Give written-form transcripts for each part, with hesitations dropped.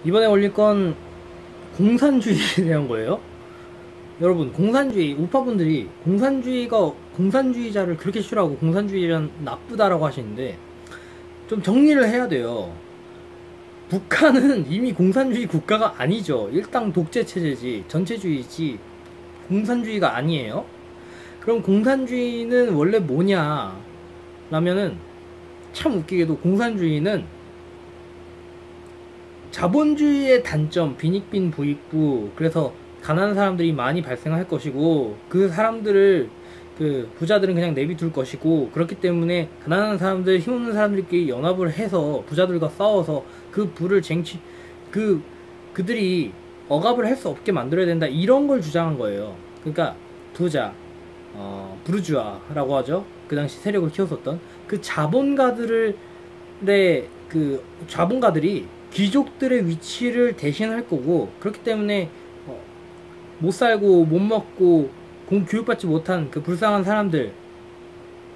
이번에 올릴 건 공산주의에 대한 거예요. 여러분, 공산주의, 우파분들이 공산주의자를 그렇게 싫어하고 공산주의란 나쁘다라고 하시는데, 좀 정리를 해야 돼요. 북한은 이미 공산주의 국가가 아니죠. 일당 독재 체제지, 전체주의지, 공산주의가 아니에요. 그럼 공산주의는 원래 뭐냐? 라면은, 참 웃기게도 공산주의는 자본주의의 단점, 빈익빈 부익부, 그래서 가난한 사람들이 많이 발생할 것이고, 그 사람들을, 그 부자들은 그냥 내비둘 것이고, 그렇기 때문에 가난한 사람들, 힘없는 사람들끼리 연합을 해서 부자들과 싸워서 그 부를 그들이 억압을 할 수 없게 만들어야 된다, 이런 걸 주장한 거예요. 그러니까 부자, 부르주아라고 하죠. 그 당시 세력을 키웠었던 그 자본가들이 귀족들의 위치를 대신할 거고, 그렇기 때문에 못 살고 못 먹고 교육받지 못한 그 불쌍한 사람들,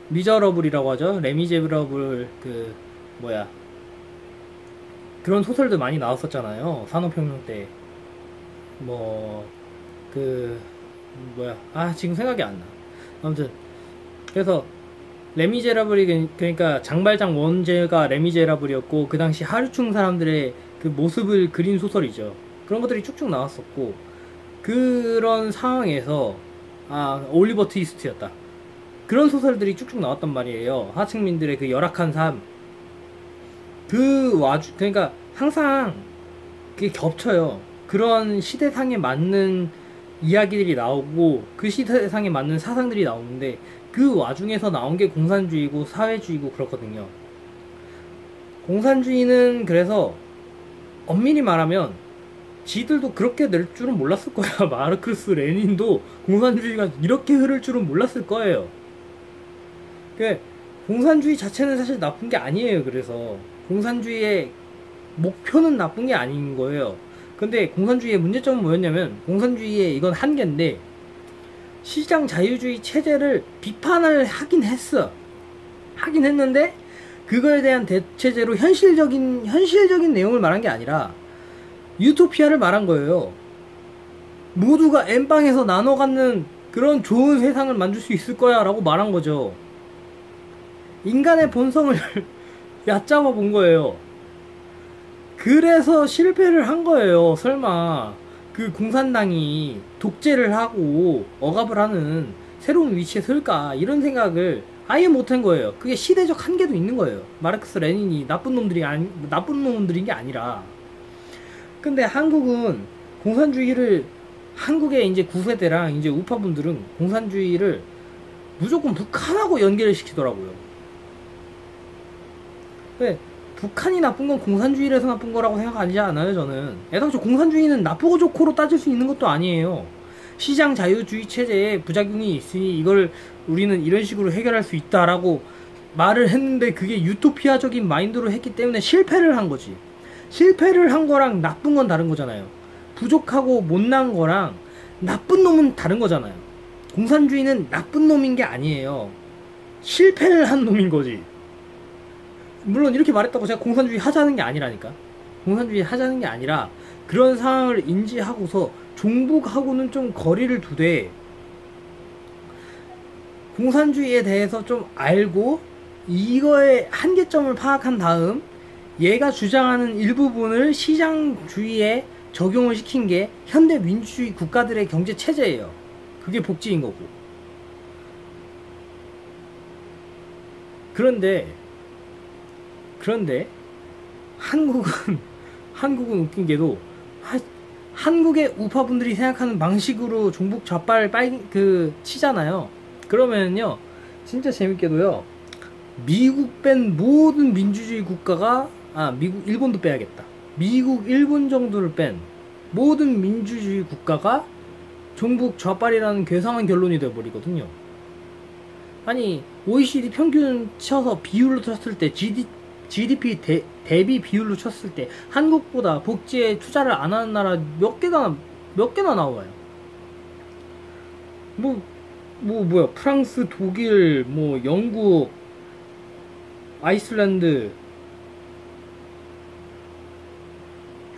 미저러블이라고 하죠. 레미제러블, 그런 소설들 많이 나왔었잖아요. 산업혁명 때. 지금 생각이 안 나. 아무튼 그래서 레미제라블이, 그러니까 장발장 원제가 레미제라블이었고, 그 당시 하류층 사람들의 그 모습을 그린 소설이죠. 그런 것들이 쭉쭉 나왔었고, 그런 상황에서 올리버 트위스트였다. 그런 소설들이 쭉쭉 나왔단 말이에요. 하층민들의 그 열악한 삶. 그러니까 항상 그게 겹쳐요. 그런 시대상에 맞는 이야기들이 나오고, 그 시대상에 맞는 사상들이 나오는데, 그 와중에서 나온 게 공산주의고 사회주의고 그렇거든요. 공산주의는 그래서 엄밀히 말하면 지들도 그렇게 낼 줄은 몰랐을 거야. 마르크스 레닌도 공산주의가 이렇게 흐를 줄은 몰랐을 거예요. 공산주의 자체는 사실 나쁜 게 아니에요. 그래서 공산주의의 목표는 나쁜 게 아닌 거예요. 근데 공산주의의 문제점은 뭐였냐면, 공산주의의 이건 한계인데, 시장 자유주의 체제를 비판을 하긴 했는데, 그거에 대한 대체제로 현실적인 내용을 말한 게 아니라 유토피아를 말한 거예요. 모두가 엠빵에서 나눠 갖는 그런 좋은 세상을 만들 수 있을 거야 라고 말한 거죠. 인간의 본성을 얕잡아 본 거예요. 그래서 실패를 한 거예요. 설마 그 공산당이 독재를 하고 억압을 하는 새로운 위치에 설까, 이런 생각을 아예 못한 거예요. 그게 시대적 한계도 있는 거예요. 마르크스 레닌이 나쁜 놈들인 게 아니라. 근데 한국의 이제 9세대랑 이제 우파분들은 공산주의를 무조건 북한하고 연계를 시키더라고요. 북한이 나쁜 건 공산주의라서 나쁜 거라고 생각하지 않아요, 저는. 애당초 공산주의는 나쁘고 좋고로 따질 수 있는 것도 아니에요. 시장 자유주의 체제에 부작용이 있으니 이걸 우리는 이런 식으로 해결할 수 있다라고 말을 했는데, 그게 유토피아적인 마인드로 했기 때문에 실패를 한 거지. 실패를 한 거랑 나쁜 건 다른 거잖아요. 부족하고 못난 거랑 나쁜 놈은 다른 거잖아요. 공산주의는 나쁜 놈인 게 아니에요. 실패를 한 놈인 거지. 물론 이렇게 말했다고 제가 공산주의 하자는 게 아니라니까. 공산주의 하자는 게 아니라, 그런 상황을 인지하고서 종북하고는 좀 거리를 두되 공산주의에 대해서 좀 알고 이거의 한계점을 파악한 다음 얘가 주장하는 일부분을 시장주의에 적용을 시킨 게 현대 민주주의 국가들의 경제 체제예요. 그게 복지인 거고. 그런데 한국은 웃긴 게도, 한국의 우파분들이 생각하는 방식으로 종북 좌빨 치잖아요. 그러면요, 진짜 재밌게도요, 미국 뺀 모든 민주주의 국가가, 일본도 빼야겠다. 미국, 일본 정도를 뺀 모든 민주주의 국가가 종북 좌빨이라는 괴상한 결론이 되어버리거든요. 아니, OECD 평균 쳐서 비율로 쳤을 때, GDP 대비 비율로 쳤을 때 한국보다 복지에 투자를 안 하는 나라 몇 개나 나와요. 프랑스, 독일, 영국, 아이슬란드,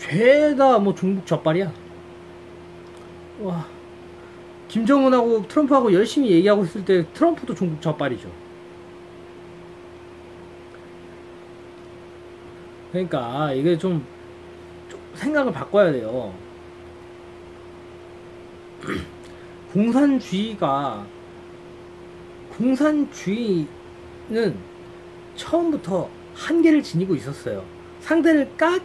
죄다 뭐 종북 젖발이야. 와, 김정은하고 트럼프하고 열심히 얘기하고 있을 때 트럼프도 종북 젖발이죠. 그러니까 이게 좀 생각을 바꿔야 돼요. 공산주의는 처음부터 한계를 지니고 있었어요. 그러니까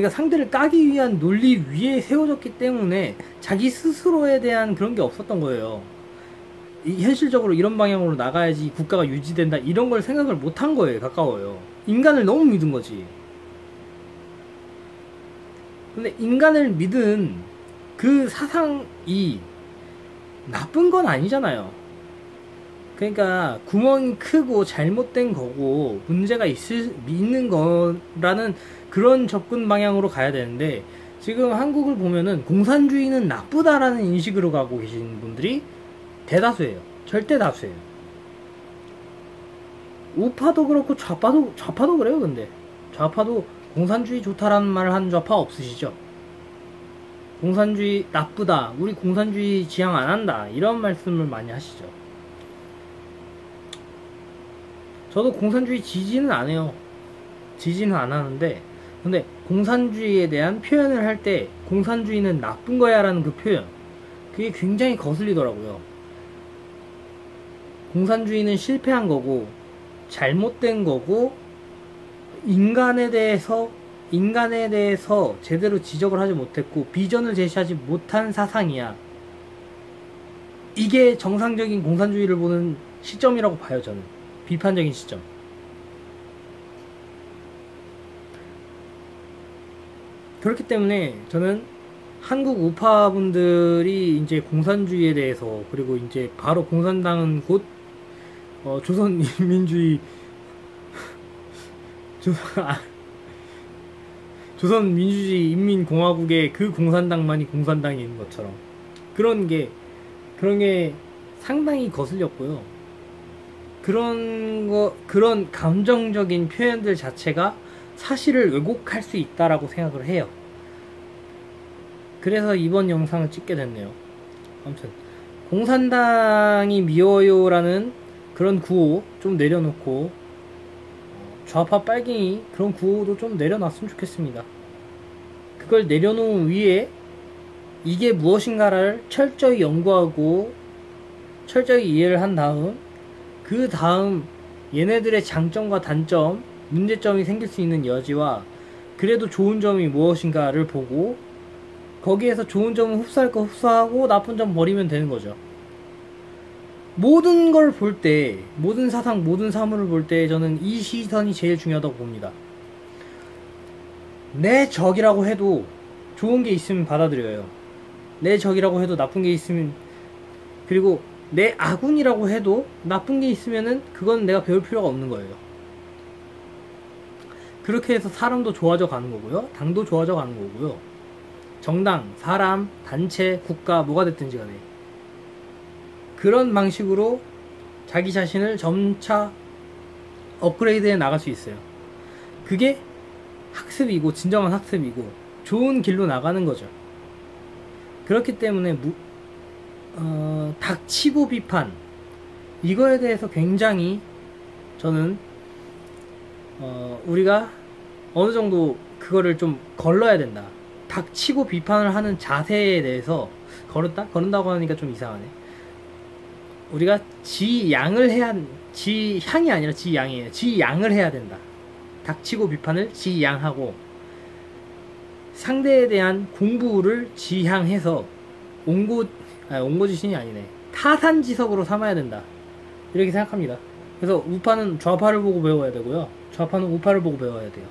상대를 까기 위한 논리 위에 세워졌기 때문에 자기 스스로에 대한 그런 게 없었던 거예요. 현실적으로 이런 방향으로 나가야지 국가가 유지된다, 이런 걸 생각을 못한 거예요. 가까워요. 인간을 너무 믿은 거지. 근데 인간을 믿은 그 사상이 나쁜 건 아니잖아요. 그러니까 구멍이 크고 잘못된 거고 문제가 있는 거라는 그런 접근 방향으로 가야 되는데, 지금 한국을 보면은 공산주의는 나쁘다라는 인식으로 가고 계신 분들이 대다수예요. 절대 다수예요. 우파도 그렇고 좌파도 그래요. 근데 좌파도 공산주의 좋다라는 말을 하는 좌파 없으시죠? 공산주의 나쁘다, 우리 공산주의 지향 안 한다, 이런 말씀을 많이 하시죠. 저도 공산주의 지지는 안 해요. 지지는 안 하는데, 근데 공산주의에 대한 표현을 할 때 공산주의는 나쁜 거야 라는 그 표현, 그게 굉장히 거슬리더라고요. 공산주의는 실패한 거고 잘못된 거고 인간에 대해서 제대로 지적을 하지 못했고 비전을 제시하지 못한 사상이야. 이게 정상적인 공산주의를 보는 시점이라고 봐요. 저는 비판적인 시점. 그렇기 때문에 저는 한국 우파분들이 이제 공산주의에 대해서, 그리고 이제 바로 공산당은 곧 조선민주주의 인민공화국의 그 공산당만이 공산당인 것처럼 그런 게 상당히 거슬렸고요. 그런 감정적인 표현들 자체가 사실을 왜곡할 수 있다라고 생각을 해요. 그래서 이번 영상을 찍게 됐네요. 아무튼 공산당이 미워요라는 그런 구호 좀 내려놓고 좌파 빨갱이 그런 구호도 좀 내려놨으면 좋겠습니다. 그걸 내려놓은 위에 이게 무엇인가를 철저히 연구하고 철저히 이해를 한 다음, 그 다음 얘네들의 장점과 단점, 문제점이 생길 수 있는 여지와 그래도 좋은 점이 무엇인가를 보고 거기에서 좋은 점은 흡수할 거 흡수하고 나쁜 점 버리면 되는 거죠. 모든 걸 볼 때, 모든 사상, 모든 사물을 볼 때 저는 이 시선이 제일 중요하다고 봅니다. 내 적이라고 해도 좋은 게 있으면 받아들여요. 내 적이라고 해도 나쁜 게 있으면, 그리고 내 아군이라고 해도 나쁜 게 있으면은 그건 내가 배울 필요가 없는 거예요. 그렇게 해서 사람도 좋아져 가는 거고요. 당도 좋아져 가는 거고요. 정당, 사람, 단체, 국가, 뭐가 됐든지 간에 그런 방식으로 자기 자신을 점차 업그레이드해 나갈 수 있어요. 그게 학습이고 진정한 학습이고 좋은 길로 나가는 거죠. 그렇기 때문에 닥치고 비판, 이거에 대해서 굉장히 저는 우리가 어느 정도 그거를 좀 걸러야 된다. 닥치고 비판을 하는 자세에 대해서 거른다고 하니까 좀 이상하네. 우리가 지향이 아니라 지양이에요. 지양을 해야 된다. 닥치고 비판을 지양하고 상대에 대한 공부를 지향해서 옹고지신이 아니네. 타산지석으로 삼아야 된다. 이렇게 생각합니다. 그래서 우파는 좌파를 보고 배워야 되고요. 좌파는 우파를 보고 배워야 돼요.